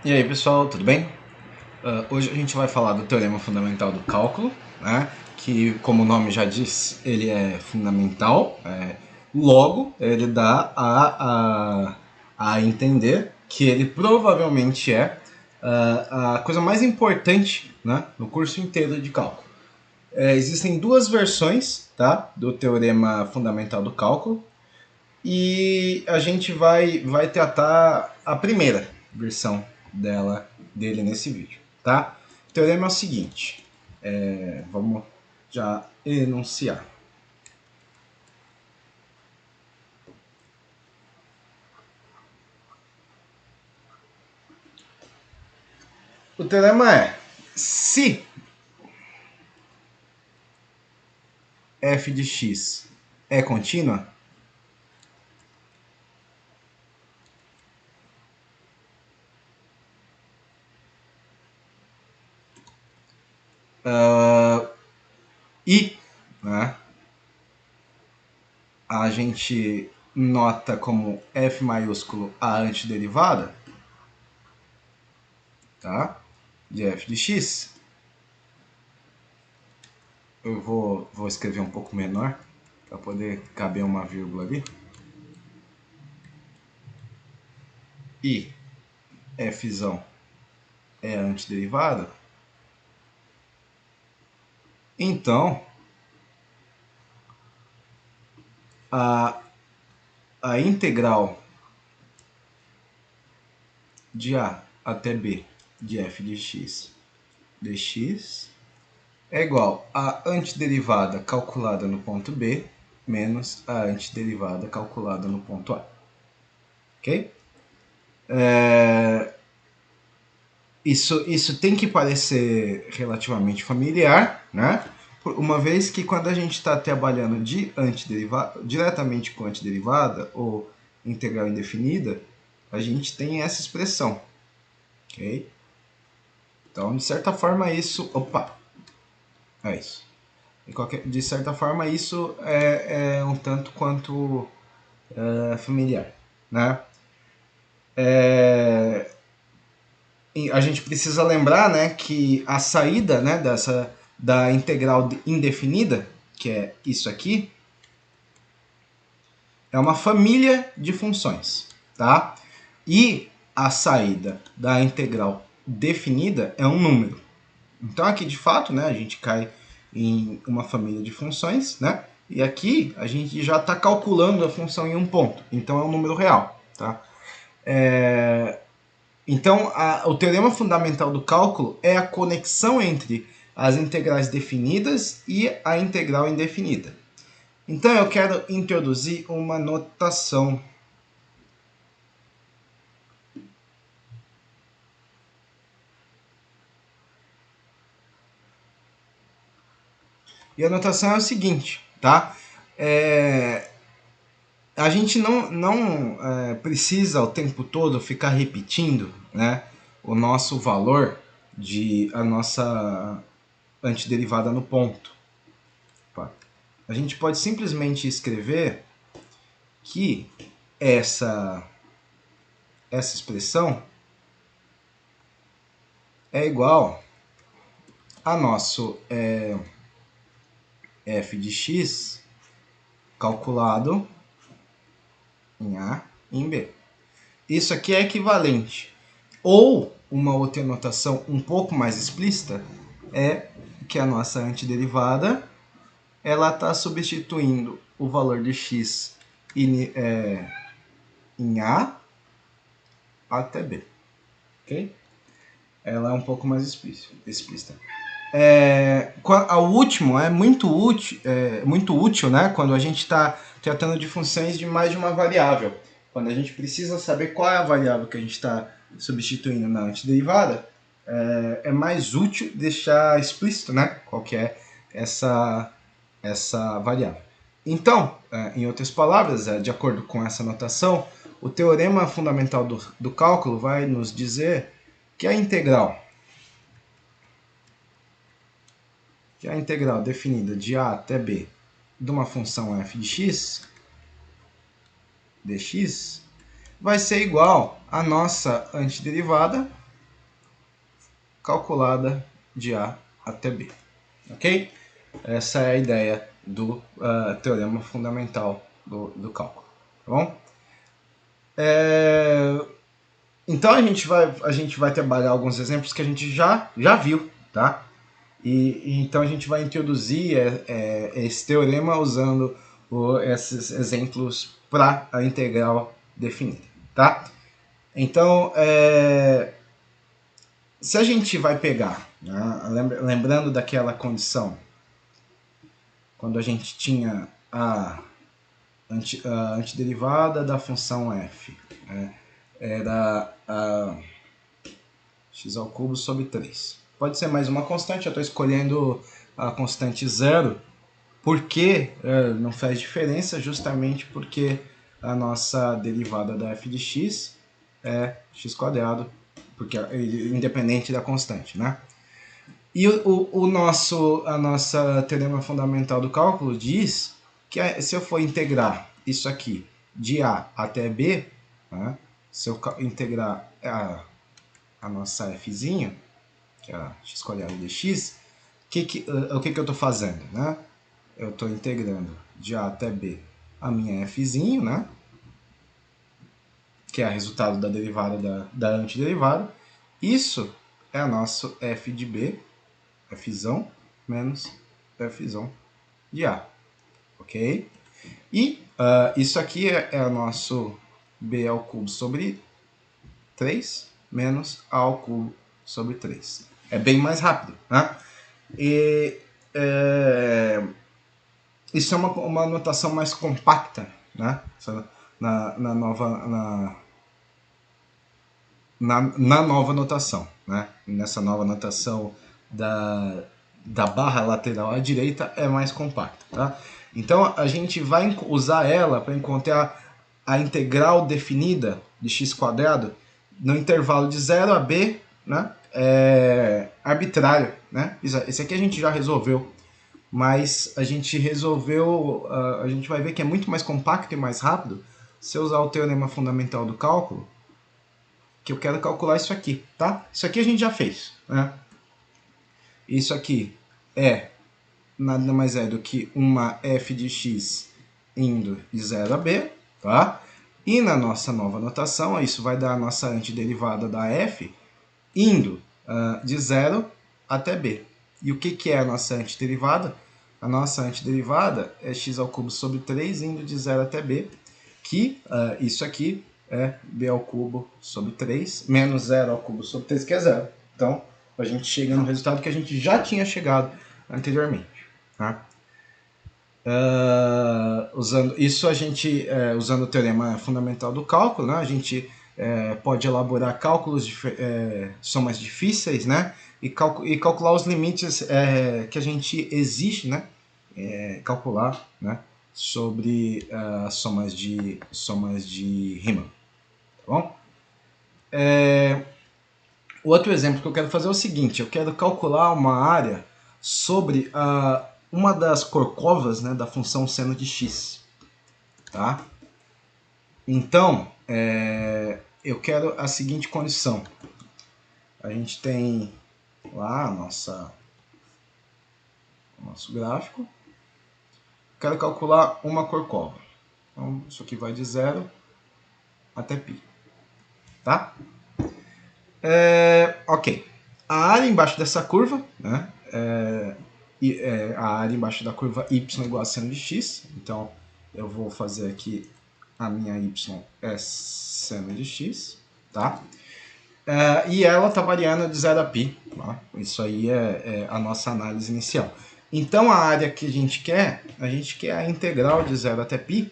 E aí pessoal, tudo bem? Hoje a gente vai falar do teorema fundamental do cálculo, né? Que, como o nome já diz, ele é fundamental, logo ele dá a entender que ele provavelmente é a coisa mais importante, né, no curso inteiro de cálculo. Existem duas versões, tá, do teorema fundamental do cálculo, e a gente vai tratar a primeira versão dele nesse vídeo, tá? O teorema é o seguinte, vamos já enunciar. O teorema é, se f de x é contínua, e, né, a gente nota como f maiúsculo a antiderivada, tá, de f de x. Eu vou escrever um pouco menor para poder caber uma vírgula ali. E f é a antiderivada, então a integral de a até b de f de x dx é igual à antiderivada calculada no ponto B menos a antiderivada calculada no ponto A. Ok? Isso tem que parecer relativamente familiar, né? Uma vez que quando a gente está trabalhando diretamente com antiderivada ou integral indefinida, a gente tem essa expressão. Ok? Então, de certa forma, isso... Opa! É isso. De certa forma, isso é um tanto quanto familiar, né? A gente precisa lembrar, né, que a saída, né, da integral indefinida, que é isso aqui, é uma família de funções, tá? E a saída da integral definida é um número. Então aqui, de fato, né, a gente cai em uma família de funções, né? E aqui a gente já está calculando a função em um ponto. Então é um número real, tá? Então, o teorema fundamental do cálculo é a conexão entre as integrais definidas e a integral indefinida. Então, eu quero introduzir uma notação. E a notação é o seguinte, tá? A gente não precisa o tempo todo ficar repetindo, né, o nosso valor de a nossa antiderivada no ponto. A gente pode simplesmente escrever que essa expressão é igual a nosso f de x calculado em A e em B. Isso aqui é equivalente. Ou uma outra notação um pouco mais explícita é que a nossa antiderivada ela está substituindo o valor de x em A até B. Ok? Ela é um pouco mais explícita. O último é muito útil, né, quando a gente está tratando de funções de mais de uma variável. Quando a gente precisa saber qual é a variável que a gente está substituindo na antiderivada, é mais útil deixar explícito, né, qual que é essa variável. Então, em outras palavras, de acordo com essa notação, o teorema fundamental do cálculo vai nos dizer que a integral definida de a até b de uma função f de x dx vai ser igual à nossa antiderivada calculada de A até B. Ok? Essa é a ideia do teorema fundamental do cálculo. Tá bom? Então a gente vai trabalhar alguns exemplos que a gente já viu, tá? Então a gente vai introduzir esse teorema usando esses exemplos para a integral definida, tá? Então, se a gente vai pegar, né, lembrando daquela condição, quando a gente tinha a antiderivada da função f, né, era x ao cubo sobre 3. Pode ser mais uma constante, eu estou escolhendo a constante zero, porque não faz diferença, justamente porque a nossa derivada da f de x é x quadrado, porque independente da constante, né? E a nossa teorema fundamental do cálculo diz que se eu for integrar isso aqui de A até B, né, se eu integrar a nossa fzinha, que é a x quadrado de x, o que eu estou fazendo? Né? Eu estou integrando de A até B a minha fzinho, né? Que é o resultado da derivada da antiderivada. Isso é o nosso f de B, fzão, menos fzão de A. Ok? E isso aqui é o nosso B ao cubo sobre 3 menos A ao cubo sobre 3. É bem mais rápido, né? E isso é uma notação mais compacta, né? Na nova notação, né? Nessa nova notação da barra lateral à direita é mais compacta, tá? Então a gente vai usar ela para encontrar a integral definida de x quadrado no intervalo de 0 a b, né? Arbitrário, né? Esse aqui a gente já resolveu, mas a gente resolveu, a gente vai ver que é muito mais compacto e mais rápido se eu usar o teorema fundamental do cálculo, que eu quero calcular isso aqui, tá? Isso aqui a gente já fez, né? Isso aqui nada mais é do que uma f de x indo de 0 a b, tá? E na nossa nova notação, isso vai dar a nossa antiderivada da f indo de 0 até b. E o que é a nossa antiderivada? A nossa antiderivada é x ao cubo sobre 3 indo de 0 até b, que isso aqui é b ao cubo sobre 3 menos 0 ao cubo sobre 3, que é 0. Então, a gente chega no resultado que a gente já tinha chegado anteriormente. Tá? Usando isso, usando o teorema fundamental do cálculo, né, a gente pode elaborar cálculos de somas difíceis, né, e calcular os limites que a gente exige, né, calcular, né, sobre somas de Riemann. Tá bom? O outro exemplo que eu quero fazer é o seguinte: eu quero calcular uma área sobre uma das corcovas, né, da função seno de x. Tá? Então, eu quero a seguinte condição. A gente tem lá nosso gráfico. Quero calcular uma corcova. Então, isso aqui vai de 0 até π. Tá? Ok. A área embaixo dessa curva, né, a área embaixo da curva y igual a seno de x. Então, eu vou fazer aqui a minha y é seno de x, tá? E ela está variando de 0 a π. Tá? Isso aí é a nossa análise inicial. Então, a área que a gente quer a integral de 0 até π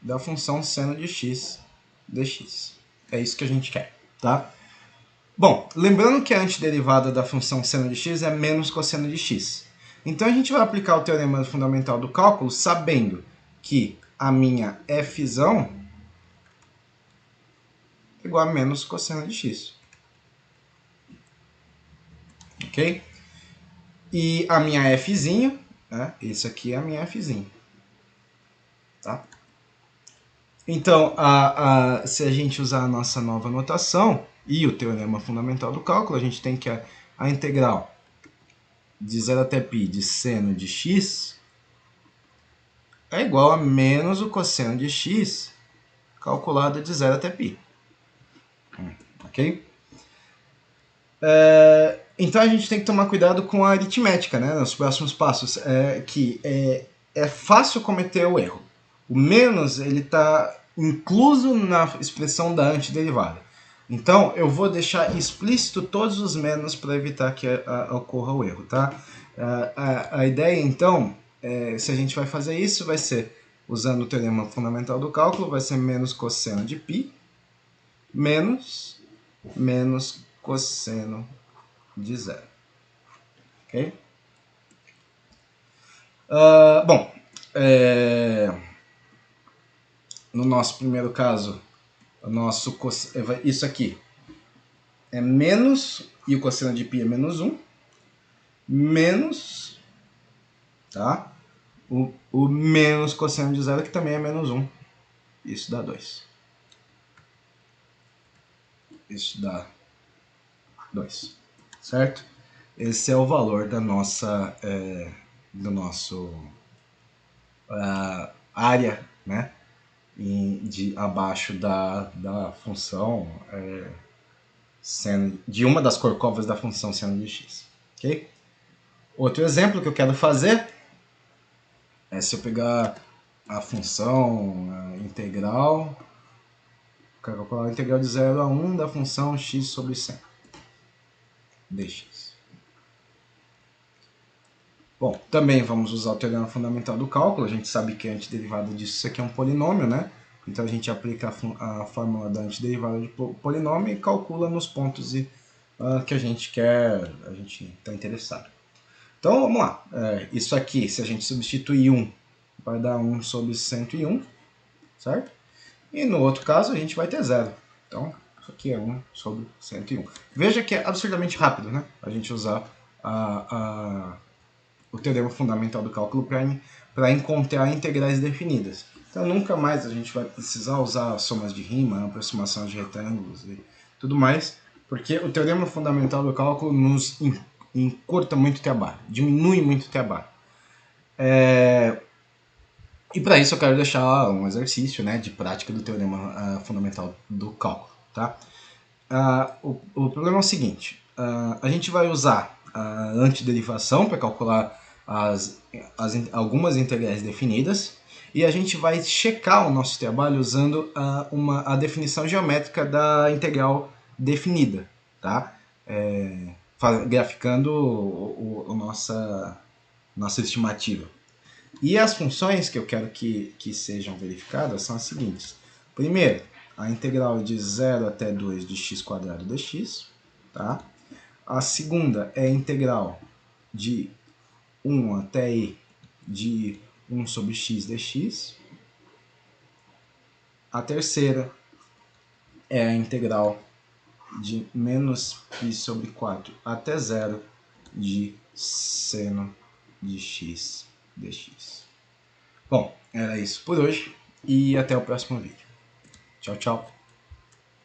da função seno de x dx. É isso que a gente quer, tá? Bom, lembrando que a antiderivada da função seno de x é menos cosseno de x. Então, a gente vai aplicar o teorema fundamental do cálculo sabendo que a minha fzão é igual a menos cosseno de x. Ok? E a minha fzinho, né? Isso aqui é a minha fzinho. Tá? Então, se a gente usar a nossa nova notação e o teorema fundamental do cálculo, a gente tem que a integral de 0 até π de seno de x é igual a menos o cosseno de x calculado de 0 até π. Ok? Então a gente tem que tomar cuidado com a aritmética, né, nos próximos passos, que é fácil cometer o erro. O menos ele está incluso na expressão da antiderivada. Então eu vou deixar explícito todos os menos para evitar que ocorra o erro, tá? A ideia então, se a gente vai fazer isso, vai ser usando o teorema fundamental do cálculo, vai ser menos cosseno de π menos cosseno de 0. Ok? Bom, no nosso primeiro caso, isso aqui é menos, e o cosseno de π é menos 1, menos, tá? O menos cosseno de 0, que também é menos 1. Isso dá 2. Isso dá 2. Certo? Esse é o valor da nossa, do nosso área, né? Abaixo da função de uma das corcovas da função seno de x. Okay? Outro exemplo que eu quero fazer é se eu pegar a função integral, quero calcular a integral de 0 a 1 da função x sobre 100 dx. Bom, também vamos usar o teorema fundamental do cálculo. A gente sabe que a antiderivada disso isso aqui é um polinômio, né? Então a gente aplica a fórmula da antiderivada de polinômio e calcula nos pontos que a gente quer, a gente está interessado. Então vamos lá. Isso aqui, se a gente substituir 1, vai dar 1 sobre 101, certo? E no outro caso a gente vai ter 0. Então isso aqui é 1 sobre 101. Veja que é absurdamente rápido, né? A gente usar o teorema fundamental do cálculo para encontrar integrais definidas. Então nunca mais a gente vai precisar usar somas de rima, aproximações de retângulos e tudo mais, porque o teorema fundamental do cálculo nos encurta muito o trabalho, diminui muito o trabalho. E para isso eu quero deixar um exercício, né, de prática do teorema fundamental do cálculo. Tá? O problema é o seguinte, a gente vai usar a antiderivação para calcular algumas integrais definidas, e a gente vai checar o nosso trabalho usando a definição geométrica da integral definida, tá? Graficando nossa estimativa. E as funções que eu quero que sejam verificadas são as seguintes. Primeiro, a integral de 0 até 2 de x² dx. Tá? A segunda é a integral de 1 até e de 1 sobre x dx. A terceira é a integral de menos π sobre 4 até 0 de seno de x dx. Bom, era isso por hoje e até o próximo vídeo. Tchau, tchau.